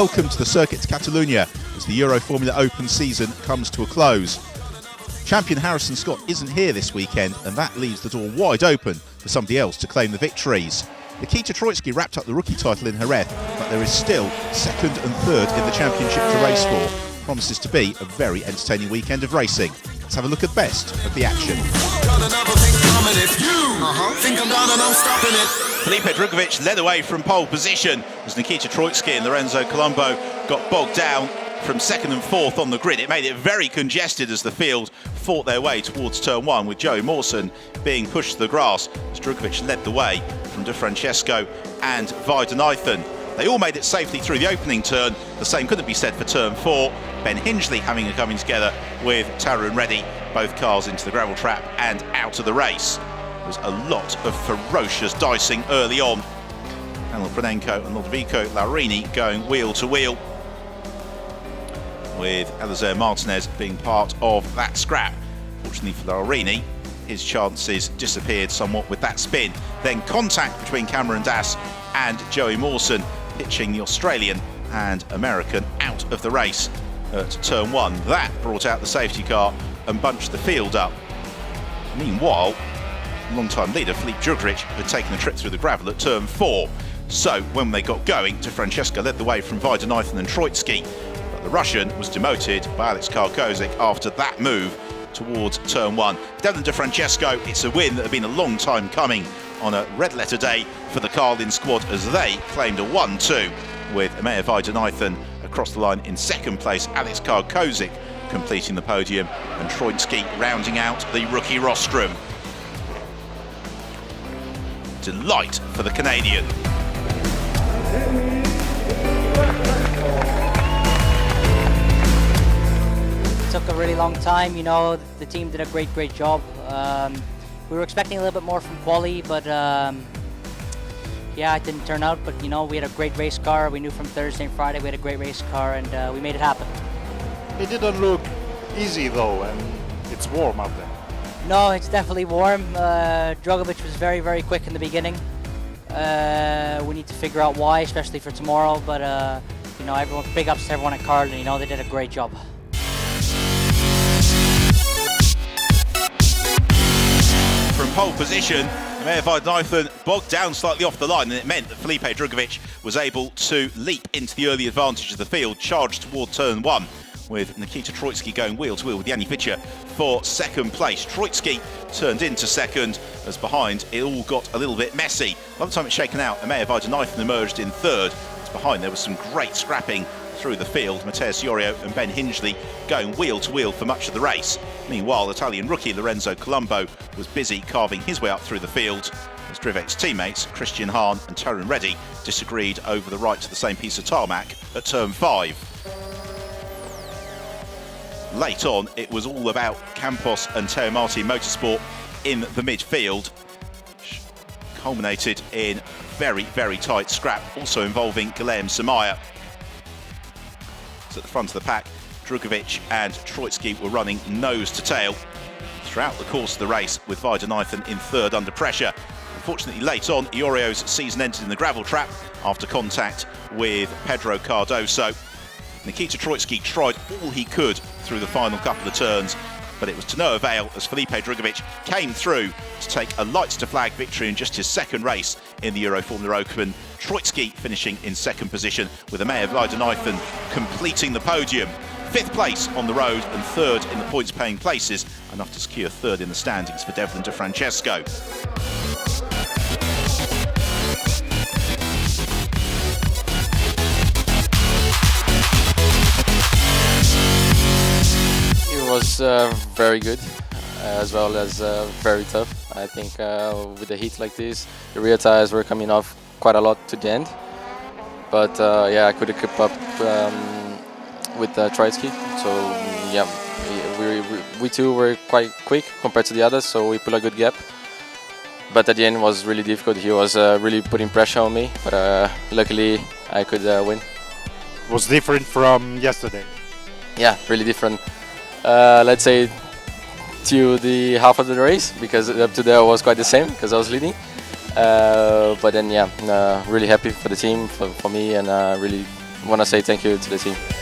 welcome to the Circuit de Catalunya as the Euroformula Open season comes to a close. Champion Harrison Scott isn't here this weekend, and that leaves the door wide open for somebody else to claim the victories. Nikita Troitsky wrapped up the rookie title in Jerez, but there is still second and third in the championship to race for. Promises to be a very entertaining weekend of racing. Let's have a look at best of the action. Felipe Drugovich led away from pole position as Nikita Troitsky and Lorenzo Colombo got bogged down from second and fourth on the grid. It made it very congested as the field fought their way towards turn one, with Joey Mawson being pushed to the grass as Drugovich led the way from De Francesco and Weidenathan. They all made it safely through the opening turn. The same couldn't be said for turn four. Ben Hingley having a coming together with Tarun Reddy, both cars into the gravel trap and out of the race. There was a lot of ferocious dicing early on. Daniel Pranenko and Ludovico Laurini going wheel to wheel, with Eliezer Martinez being part of that scrap. Fortunately for Laurini, his chances disappeared somewhat with that spin. Then contact between Cameron Dass and Joey Mawson, pitching the Australian and American out of the race at turn one. That brought out the safety car and bunched the field up. Meanwhile, long-time leader Felipe Drugovich had taken a trip through the gravel at turn four. So when they got going, De Francesco led the way from Weidenathan and Troitsky. The Russian was demoted by Alex Karkozik after that move towards turn one. Devlin De Francesco, it's a win that had been a long time coming on a red letter day for the Carlin squad as they claimed a 1-2 with Amaya Weidenathan across the line in second place, Alex Karkozik completing the podium and Troitsky rounding out the rookie rostrum. Delight for the Canadian. Took a really long time, you know, the team did a great job. We were expecting a little bit more from quali, but yeah, it didn't turn out. But you know, we had a great race car. We knew from Thursday and Friday we had a great race car, and we made it happen. It didn't look easy though, and it's warm out there. No, it's definitely warm. Drugovich was very quick in the beginning. We need to figure out why, especially for tomorrow. But you know, everyone, big ups to everyone at Carlin. You know, they did a great job. From pole position, Amaya Weidenathan bogged down slightly off the line, and it meant that Felipe Drugovich was able to leap into the early advantage of the field, charged toward turn one, with Nikita Troitsky going wheel to wheel with Yanni Fischer for second place. Troitsky turned into second, as behind it all got a little bit messy. By the time it's shaken out, Amaya Weidenathan emerged in third. As behind there was some great scrapping through the field. Matteo Iorio and Ben Hingley going wheel to wheel for much of the race. Meanwhile, Italian rookie Lorenzo Colombo was busy carving his way up through the field as Drugovich's teammates Christian Hahn and Tarun Reddy disagreed over the right to the same piece of tarmac at turn 5. Late on, it was all about Campos and Teo Martin Motorsport in the midfield, which culminated in a very tight scrap, also involving Guillaume Samaya. At the front of the pack, Drugovich and Troitsky were running nose to tail throughout the course of the race, with Weidenathan in third under pressure. Unfortunately, late on, Iorio's season ended in the gravel trap after contact with Pedro Cardoso. Nikita Troitsky tried all he could through the final couple of turns, but it was to no avail as Felipe Drugovich came through to take a lights to flag victory in just his second race in the Euroformula Open. Troitsky finishing in second position, with Amaya Weidenathan completing the podium. Fifth place on the road and third in the points paying places, enough to secure third in the standings for Devlin De Francesco. It was very good, as well as very tough. I think with a heat like this, the rear tires were coming off quite a lot to the end. But yeah, I couldn't keep up with Troitsky. So yeah, we too were quite quick compared to the others, so we put a good gap. But at the end it was really difficult. He was really putting pressure on me, but luckily I could win. Was different from yesterday? Yeah, really different. Let's say to the half of the race, because up to there was quite the same because I was leading. But then yeah, really happy for the team, for me, and really want to say thank you to the team.